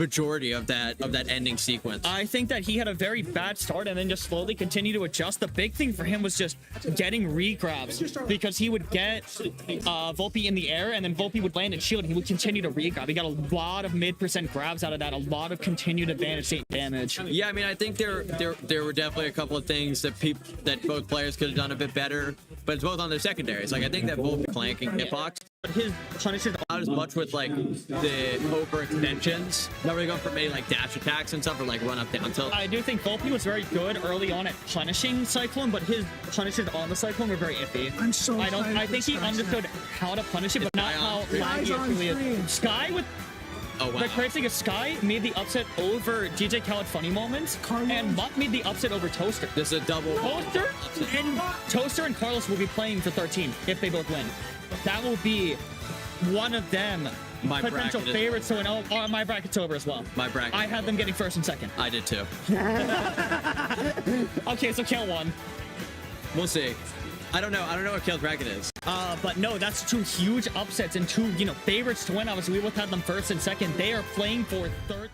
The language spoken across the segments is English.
majority of that ending sequence. I think that he had a very bad start and then just slowly continued to adjust. The big thing for him was just getting re-grabs, because he would get Volpe in the air and then Volpe would land and shield and he would continue to re-grab. He got a lot of mid% grabs out of that, a lot of continued advantage state damage. Yeah, I mean, I think there were definitely a couple of things that both players could have done a bit better, but it's both on their secondaries. Like, I think that Volpe clanking hitbox, But his punishes not as much with like the over extensions. Not really going for many like dash attacks and stuff, or like run up down tilt. I do think Volpe was very good early on at punishing Cyclone, but his punishes on the Cyclone were very iffy. I'm so I think he understood how to punish it, but not how laggy it really is. Skyy with the crazy thing is Skyy made the upset over DJ Khaled funny moments, and Mutt made the upset over Toaster. This is a double. Toaster and Carlos will be playing for 13 if they both win. That will be one of them. My potential favorites to win. Oh, my bracket's over as well. My bracket. I had them getting first and second. I did too. Okay, so Kill won. We'll see. I don't know what Kale's bracket is. But no, that's two huge upsets and two, favorites to win. Obviously, we both had them first and second. They are playing for 13.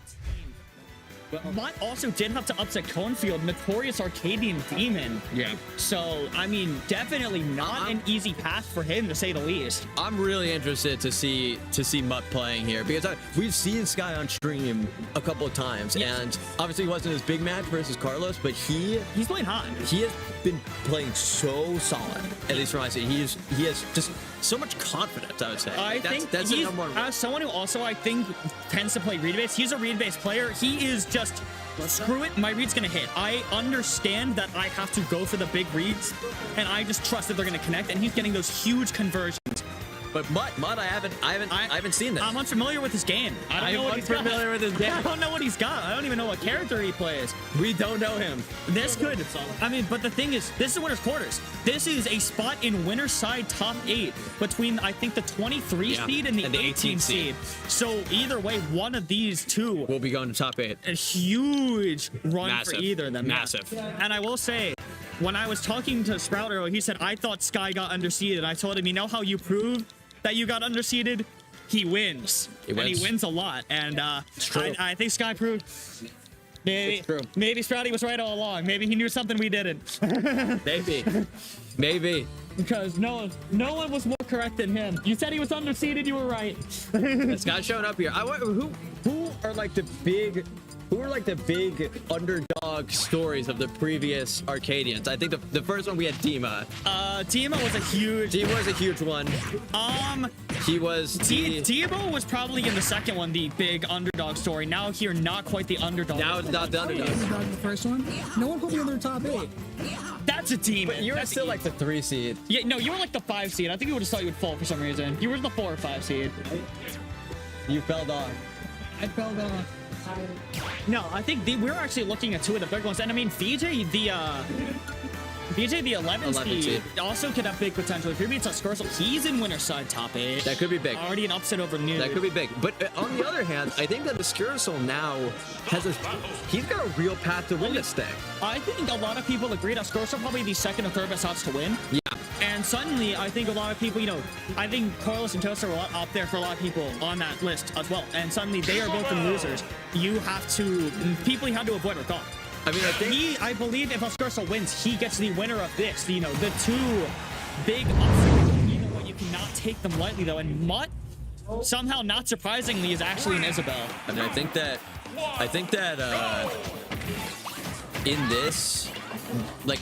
Mutt also did have to upset Conefield, notorious Arcadian Demon. Yeah. So, I mean, definitely not an easy path for him, to say the least. I'm really interested to see Mutt playing here, because we've seen Skyy on stream a couple of times, and obviously it wasn't his big match versus Carlos, but he's playing hot. He has been playing so solid, at least from my side. He has just so much confidence, I would say. I think that's the number one. As someone who also, I think, tends to play read-based, he's a read-based player. He is just, screw it, my read's gonna hit. I understand that I have to go for the big reads, and I just trust that they're gonna connect, and he's getting those huge conversions. But Mutt, I haven't seen this. I'm unfamiliar with his game. I don't know what he's got. With his game. I don't know what he's got. I don't even know what character he plays. We don't know him. This could. I mean, but the thing is, this is winner's quarters. This is a spot in winner's side top 8 between, I think, the 23 seed and the 18 seed. So either way, one of these two will be going to top 8. A huge run for either of them. Massive. And I will say, when I was talking to Sprout earlier, he said, I thought Skyy got underseeded. I told him, you know how you proved that you got underseeded? He wins. And he wins a lot. And I think Skyy proved maybe Sprouty was right all along. Maybe he knew something we didn't. Maybe. Because no one was more correct than him. You said he was underseeded, you were right. This guy's showing up here. Who are like the big underdog stories of the previous Arcadians? I think the first one we had Dima. Dima was a huge one. Dima was probably in the second one, the big underdog story. Now here, not quite the underdog. Now it's not the underdog. The first one? No one put me in their top 8. That's a demon. But you're still like the 3 seed. Yeah, no, you were like the 5 seed. I think we would have thought you would fall for some reason. You were the 4 or 5 seed. You fell off. I fell off. No, I think we were actually looking at 2 of the big ones. And I mean, VJ, the 11 seed, also could have big potential. If he beats Scursel, he's in winner's side top 8. That could be big. Already an upset over Nude. That could be big. But on the other hand, I think that the Scursel now he's got a real path to win this thing. I think a lot of people agree that Scursel probably the second or third best odds to win. Yeah. And suddenly, I think a lot of people, I think Carlos and Toaster were up there for a lot of people on that list as well. And suddenly, they are both the losers. People you have to avoid are gone. I mean, I believe if Scursel wins, he gets the winner of this. The 2 big upsets. You cannot take them lightly, though. And Mutt, somehow, not surprisingly, is actually an Isabelle. I mean, I think that in this, like,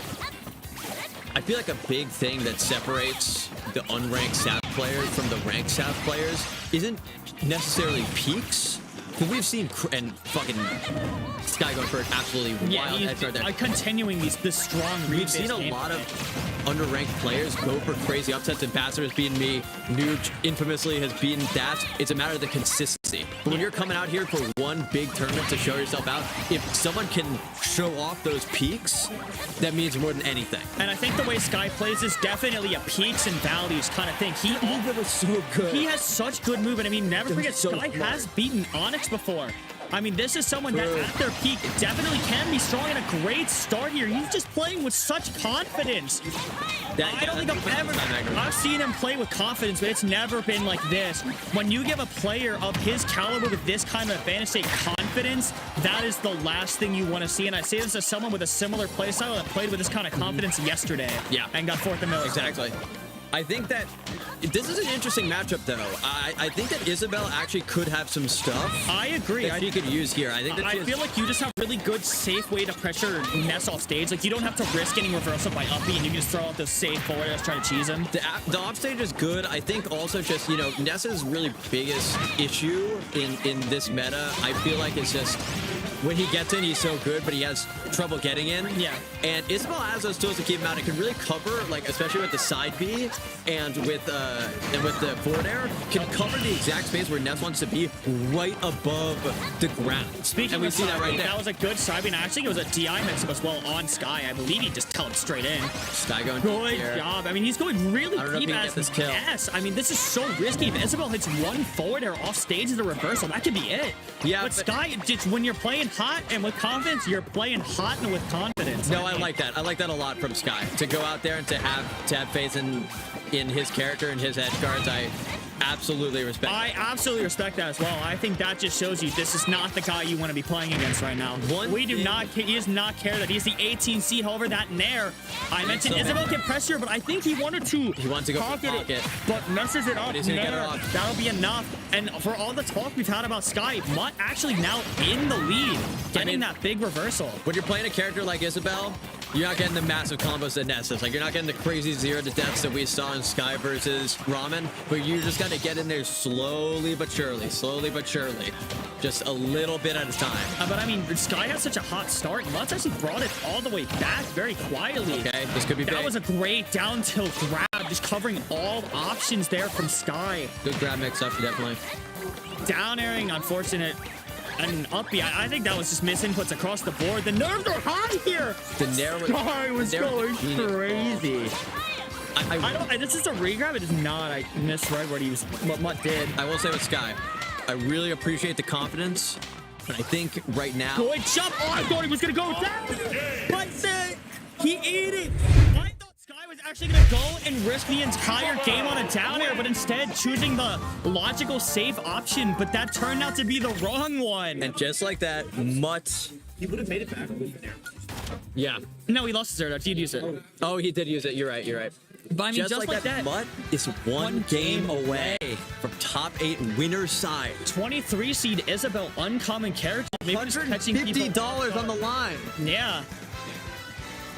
I feel like a big thing that separates the unranked South players from the ranked South players isn't necessarily peaks. Because we've seen and fucking Skyy going for an absolutely wild edge right there. Continuing this strong read. We've seen a lot of underranked players go for crazy upsets, and Passer has beaten me. Nuke infamously has beaten that. It's a matter of the consistency. But when you're coming out here for one big tournament to show yourself out, if someone can show off those peaks, that means more than anything. And I think the way Skyy plays is definitely a peaks and valleys kind of thing. Movement was so good. He has such good movement. I mean, never forget, Skyy has beaten Onyx before. I mean, this is someone that at their peak definitely can be strong and a great start here. He's just playing with such confidence. I don't think I've seen him play with confidence, but it's never been like this. When you give a player of his caliber with this kind of advanced state confidence, that is the last thing you want to see. And I say this as someone with a similar playstyle that played with this kind of confidence yesterday. Yeah. And got fourth in middle. Exactly. I think that this is an interesting matchup, though. I think that Isabelle actually could have some stuff. I agree. That she could use here. I think that I feel like you just have really good, safe way to pressure Ness off stage. Like, you don't have to risk getting reversal by uppy, and you can just throw out the safe forward and try to cheese him. The off stage is good. I think also just, you know, Ness's really biggest issue in this meta, I feel like, is just when he gets in, he's so good, but he has trouble getting in. Yeah. And Isabelle has those tools to keep him out. It can really cover, like, especially with the side B and with the forward air, can cover the exact space where Ness wants to be right above the ground. Speaking we of see that right there. That was a good side B. I think it was a DI mix as well on Skyy. I believe he just teleported straight in. Skyy going good job. I mean, he's going really deep as this kill. Ness. I mean, this is so risky. If Isabelle hits one forward air off stage as a reversal, that could be it. Yeah, but Skyy, just when you're playing hot and with confidence, you're playing hot and with confidence. No, I like that. I like that a lot from Skyy. To go out there and to have faith in his character and his edge guards, I absolutely respect. I absolutely respect that as well. I think that just shows you this is not the guy you want to be playing against right now. He does not care that he's the 18 seed. However, that nair, I mentioned Isabelle can pressure, but I think he wanted to. He wants to go pocket it, but messes it up. He's gonna get it off. That'll be enough. And for all the talk we've had about Skyy, Mutt actually now in the lead, getting that big reversal. When you're playing a character like Isabelle, you're not getting the massive combos that Ness is. Like, you're not getting the crazy 0 to deaths that we saw in Skyy versus Ramen, but you just got to get in there slowly but surely, just a little bit at a time. But I mean, Skyy has such a hot start. Mutt's actually brought it all the way back very quietly. Okay, this could be big. That was a great down tilt grab, just covering all options there from Skyy. Good grab mix-up, definitely. Down airing, unfortunate. And uppy, I think that was just misinputs across the board. The nerves are high here. The nair was going crazy. I don't. This is a regrab. It is not. I misread what Mutt did. I will say with Skyy, I really appreciate the confidence, but I think right now. Good jump! Oh, I thought he was gonna go down, but he ate it. I thought Skyy was actually gonna go and risk the entire game on a down air, but instead choosing the logical safe option. But that turned out to be the wrong one. And just like that, Mutt. He would have made it back. Yeah. No, he lost his third. He'd use it. Oh, he did use it. You're right. But I mean, just like that, Mutt is one game away from top 8 winner's side. 23 seed Isabelle, uncommon character. Maybe $150 on the line. Yeah.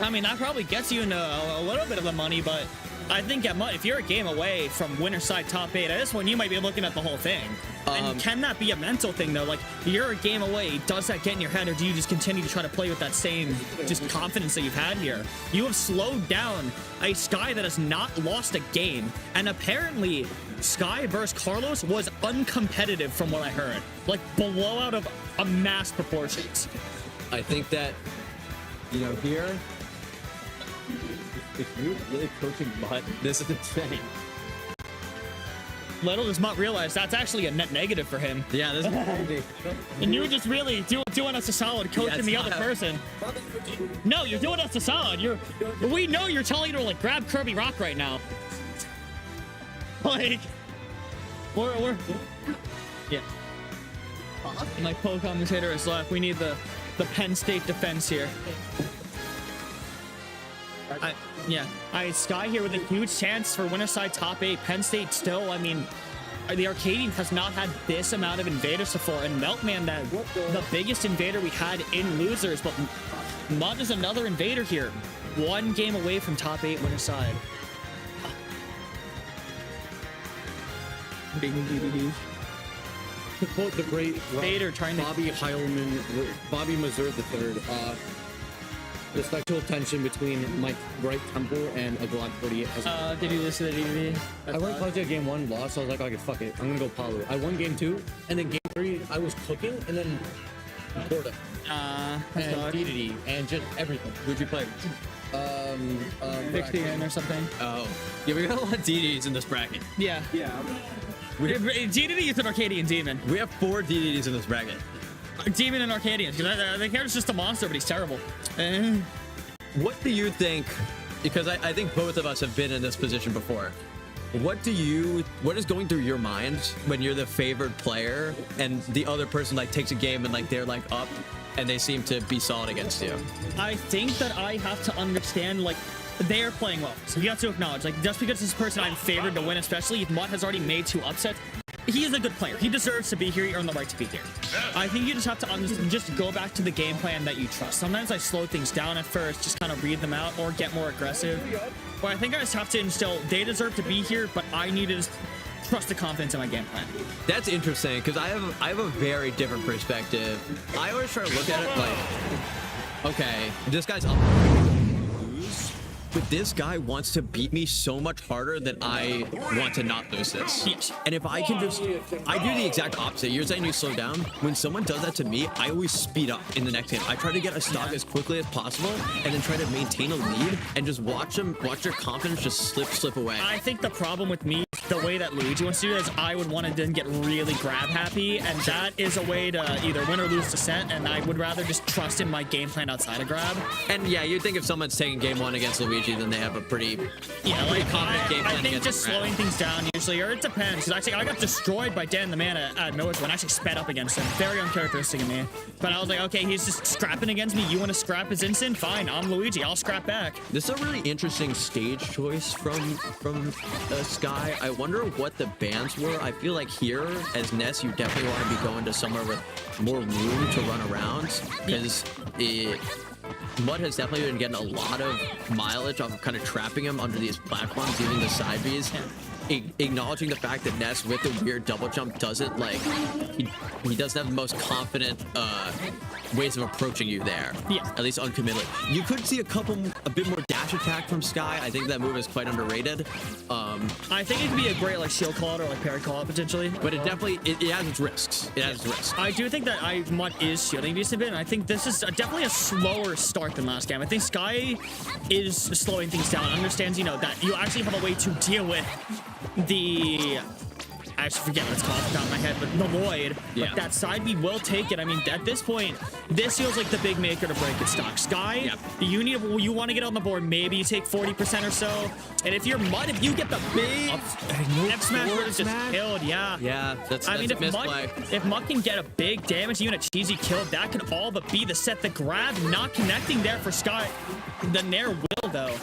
I mean, that probably gets you into a little bit of the money, but I think at Mutt, if you're a game away from winner's side top 8, at this one, you might be looking at the whole thing. And can that be a mental thing, though? Like, you're a game away. Does that get in your head, or do you just continue to try to play with that same just confidence that you've had here? You have slowed down a Skyy that has not lost a game. And apparently, Skyy versus Carlos was uncompetitive from what I heard. Like, blowout of a mass proportions. I think that, you know, here, if you're really coaching Mutt, this is insane. Little does Mutt realize that's actually a net negative for him. Yeah, this is crazy. And you're just really doing us a solid coaching the other person. No, you're doing us a solid. We know you're telling her to, like, grab Kirby Rock right now. Like, we're yeah. My co-commentator is left. We need the Penn State defense here. Skyy here with a huge chance for winner side top 8. Penn State still, I mean, the Arcadian has not had this amount of invaders before, and Meltman, the biggest invader we had in losers, but Mutt is another invader here. One game away from top 8 winner side. Big DVDs. To quote the great Vader trying to Bobby Heilman, Bobby Mazur III, the sexual tension between my right temple and a Glock 48. Did you listen to the DVD? I went Clutch at game 1, lost, so I was like, okay, fuck it, I'm gonna go Palu. I won game 2, and then game 3, I was cooking, and then Porta. And DDD, and just everything. Who'd you play? 60 or something. Oh. Yeah, we got a lot of DDs in this bracket. Yeah. Yeah. DDD is an Arcadian demon. We have 4 DDs in this bracket. Demon and Arcadians, because the character's just a monster, but he's terrible. What do you think? Because I think both of us have been in this position before. What is going through your mind when you're the favored player and the other person like takes a game and like they're like up and they seem to be solid against you? I think that I have to understand, like, they're playing well. So you have to acknowledge, like, just because this person I'm favored to win, especially if Mutt has already made 2 upsets, he is a good player. He deserves to be here. He earned the right to be here. I think you just have to just go back to the game plan that you trust. Sometimes I slow things down at first, just kind of read them out or get more aggressive. But I think I just have to instill, they deserve to be here, but I need to just trust the confidence in my game plan. That's interesting because I have a very different perspective. I always try to look at it like, okay, this guy's up. But this guy wants to beat me so much harder that I want to not lose this. Yes. And if I can just, I do the exact opposite. You're saying you slow down. When someone does that to me, I always speed up in the next game. I try to get a stock as quickly as possible and then try to maintain a lead and just watch their confidence just slip away. I think the problem with me, the way that Luigi wants to do it, is I would want to then get really grab happy, and that is a way to either win or lose the set, and I would rather just trust in my game plan outside of grab. And yeah, you'd think if someone's taking game 1 against Luigi, then they have a pretty confident game plan. I think just slowing things down usually, or it depends, because actually I got destroyed by Dan the man at Noah's when I actually sped up against him. Very uncharacteristic of me. But I was like, okay, he's just scrapping against me. You want to scrap his instant? Fine, I'm Luigi. I'll scrap back. This is a really interesting stage choice from Skyy. I wonder what the bans were. I feel like here, as Ness, you definitely want to be going to somewhere with more room to run around, because Mutt has definitely been getting a lot of mileage off of kind of trapping him under these platforms, using the side Bs. Acknowledging the fact that Ness with the weird double jump doesn't like he doesn't have the most confident ways of approaching you there. Yeah. At least uncommittedly. You could see a bit more dash attack from Skyy. I think that move is quite underrated. I think it could be a great like shield call out or like parry call out potentially. But it definitely it has its risks. It has its risks. I do think that Mutt is shielding decent bit, and I think this is definitely a slower start than last game. I think Skyy is slowing things down, understands, you know, that you actually have a way to deal with I actually forget what it's called off the top of my head, but the void. Yeah. But that side B will take it. I mean, at this point, this feels like the big maker to break it stock. Skyy, yep. you want to get on the board. Maybe you take 40% or so. And if you're Mutt, if you get the big F smash, where it's just killed, Yeah, that's a misplay. If Mutt can get a big damage, even a cheesy kill, that could all but be the set. The grab not connecting there for Skyy. The Nair will, though.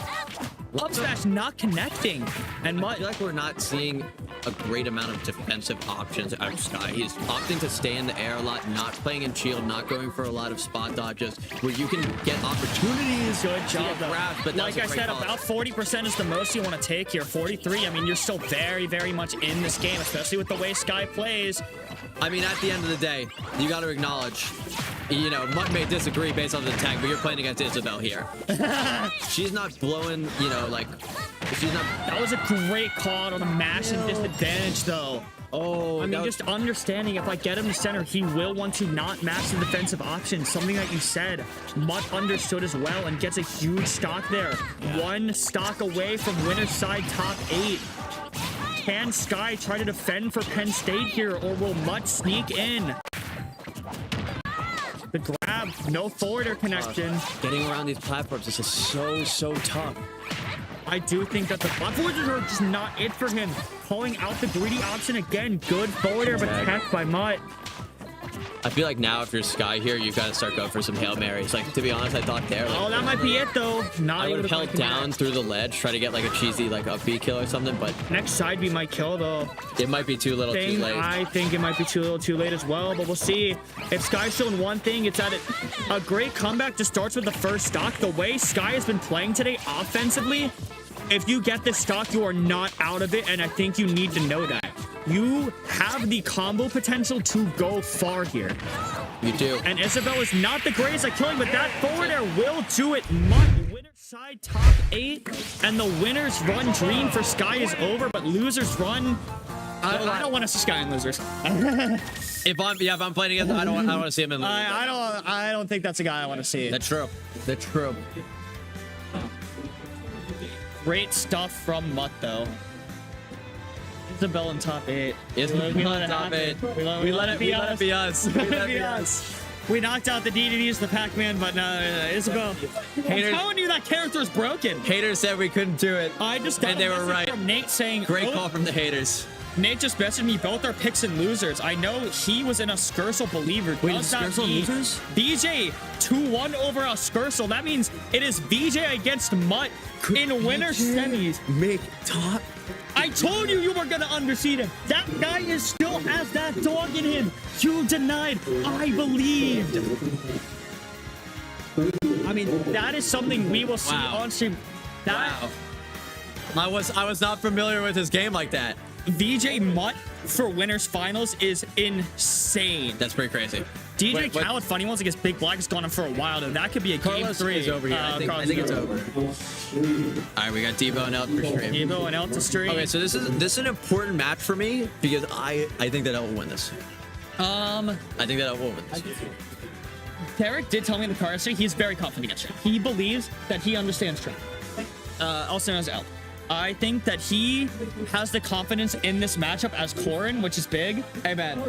Up smash not connecting, and I feel like we're not seeing a great amount of defensive options out of Skyy. He's opting to stay in the air a lot, not playing in shield, not going for a lot of spot dodges, where you can get opportunities. Good job, though. But like I said, about 40% is the most you want to take here. 43, I mean, you're still very, very much in this game, especially with the way Skyy plays. I mean, at the end of the day, you got to acknowledge, you know, Mutt may disagree based on the tag, but you're playing against Isabelle here. She's not blowing, you know, like, she's not. That was a great call on a mash and disadvantage, though. Oh, I mean, just understanding if I get him to center, he will want to not match the defensive options. Something that you said, Mutt understood as well and gets a huge stock there. Yeah. 1 stock away from winner's side top 8. Can Skyy try to defend for Penn State here, or will Mutt sneak in? The grab, no forward air connection. Getting around these platforms, this is so tough. I do think that the platforms are just not it for him. Calling out the greedy option again. Good forward air, but attacked by Mutt. I feel like now if you're Skyy here, you've got to start going for some Hail Marys. Like, to be honest, I thought there. Like, oh, that might be it, though. I would have held down through the ledge, try to get like a cheesy like up B kill or something, but next side B might kill, though. It might be too little too late. I think it might be too little too late as well, but we'll see. If Skyy's showing one thing, it's that a great comeback just starts with the first stock. The way Skyy has been playing today offensively, if you get this stock, you are not out of it, and I think you need to know that. You have the combo potential to go far here. You do. And Isabelle is not the greatest at killing, but that forward air will do it. Mutt, winner's side top 8, and the winner's run dream for Skyy is over, but loser's run, I don't want to see Skyy in losers. if I'm playing against, I don't want to see him in losers. I don't think that's a guy I want to see. That's true. That's true. Great stuff from Mutt, though. Isabelle in top 8. Isabelle in top 8. We let it be us. We let it be us. We knocked out the DDDs, the Pac-Man, but Isabelle. I'm telling you that character is broken. Haters said we couldn't do it. I just got and they a were message right. from Nate saying, Great call from the haters. Nate just messaged me, both are picks and losers. I know he was in a Scursel believer. Wait, Does that Scursel mean losers? VJ 2-1 over a Scursel. That means it is VJ against Mutt in winner semis. Make top. I told you were gonna underseed him. That guy still has that dog in him. You denied. I believed. I mean, that is something we will see on stream. Wow. I was not familiar with his game like that. VJ Mutt for winners finals is insane. That's pretty crazy. DJ Khaled Funny Ones against Big Black has gone on for a while, and that could be a Carlos game 3. is over here. I think it's over. All right, we got Debo and El for stream. Debo and El to stream. Okay, so this is an important match for me because I think that El will win this. I think that El will win this. Derek did tell me in the car yesterday he's very confident against Trap. He believes that he understands Trap. Also known as El. I think that he has the confidence in this matchup as Corin, which is big. Hey, man.